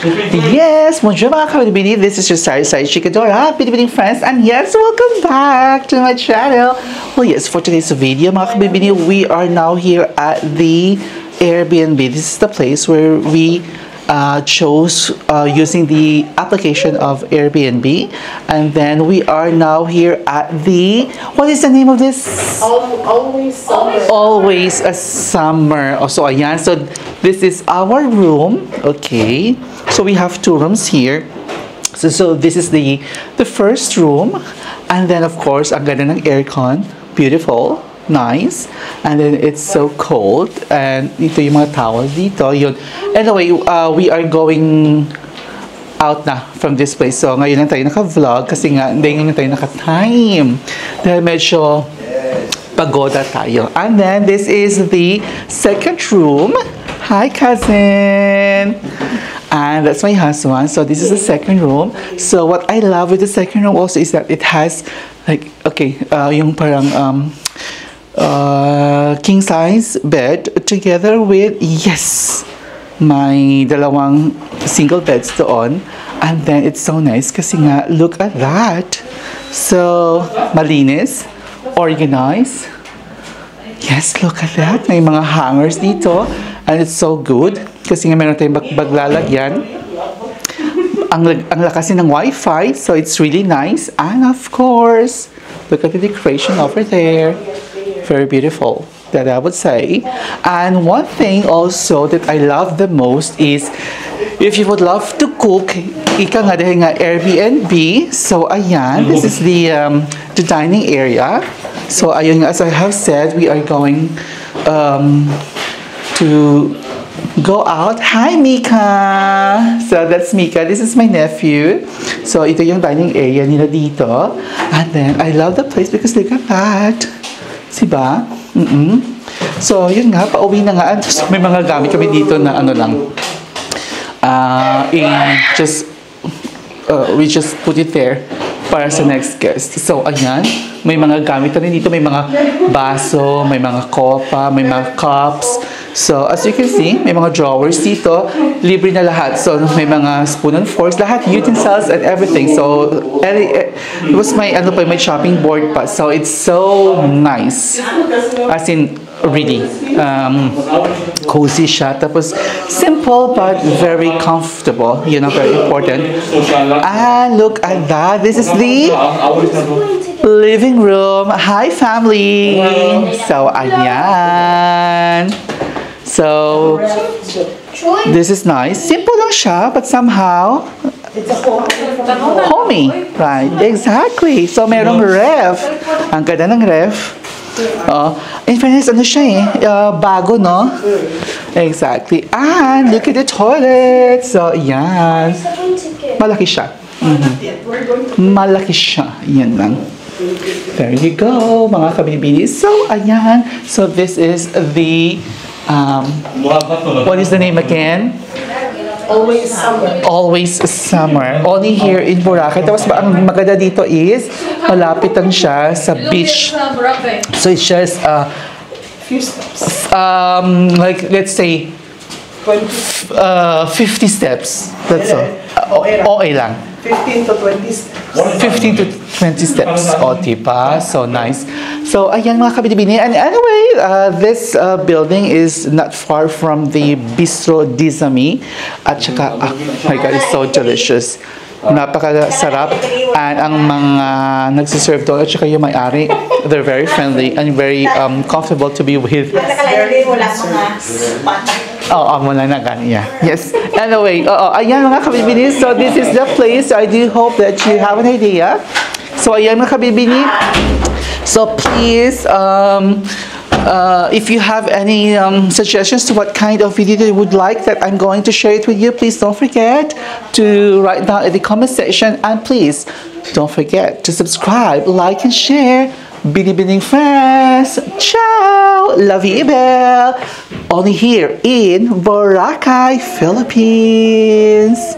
Yes, bonjour mga kabibini. This is your Sari Chikadora, Binibining friends, and yes, welcome back to my channel. Well, yes, for today's video mga kabibini, we are now here at the Airbnb. This is the place where we chose using the application of Airbnb, and then we are now here at the, what is the name of this? Always summer. Always a summer. So ayan, so this is our room. Okay, so we have two rooms here. So this is the first room, and then of course ang ganda ng aircon, beautiful, nice, and then it's so cold, and ito yung mga towels dito, yun. Anyway, we are going out na from this place, so ngayon lang tayo naka-vlog kasi nga hindi ngayon tayo naka-time dahil medyo pagoda tayo. And then this is the second room. Hi cousin, and that's my husband. So this is the second room. So what I love with the second room also is that it has like, okay, yung parang king size bed together with, yes, my dalawang single beds doon. And then it's so nice kasi nga, look at that. So malinis, organized. Yes, look at that. May mga hangers dito. And it's so good kasi nga meron tayong baglalagyan. Ang lakas ng Wi-Fi, so it's really nice. And of course, look at the decoration over there. Very beautiful, that I would say. And one thing also that I love the most is if you would love to cook, ika nga dahil nga Airbnb. So ayan, this is the dining area. So ayun, as I have said, we are going to go out. Hi Mika! So that's Mika. This is my nephew. So ito yung dining area nila dito. And then I love the place because look at that. Diba? So yun nga, pauwi na nga. So, may mga gamit kami dito na ano lang. We just put it there para sa next guest. So ayan, may mga gamit na rin dito. May mga baso, may mga kopa, may mga cups. So, as you can see, may mga drawers dito. Libre na lahat. So, may mga spoon and forks. Lahat, utensils and everything. So, it was my, my chopping board pa. So, it's so nice. As in, really, cozy siya. Tapos, simple but very comfortable. You know, very important. And look at that. This is the living room. Hi, family. So, ayan. So, this is nice. Simple lang siya, but somehow, homey. Right, exactly. So, merong ref. Ang ganda ng ref. In fairness, ano siya eh, bago, no? Exactly. And look at the toilet. So, yan. Malaki siya. Malaki siya. Yan lang. There you go, mga kabibini. So, ayan. So, this is the what is the name again? Always summer. Always summer. Only here in Boracay. Tapos ang maganda dito is malapit lang siya sa beach. So it's just Few steps. like let's say 50 steps. That's all. Okay lang. 15 to 20 steps. 15 to 20 steps. O, diba? So nice. So, ayan mga kabibini. And anyway, this building is not far from the Bistro Dizami. At saka, oh my God, it's so delicious. Napakasarap. And ang mga nagsiserve doon, at saka yung may-ari, they're very friendly and very comfortable to be with. Mula na ganyan. Yes. Anyway, ayan mga kabibini. So, this is the place. I do hope that you have an idea. So, ayan mga kabibini. So, please, if you have any suggestions to what kind of video you would like that I'm going to share it with you, please don't forget to write down in the comment section. And please, don't forget to subscribe, like, and share. Binibining friends. Ciao! Love you, Ibel. Only here in Boracay, Philippines.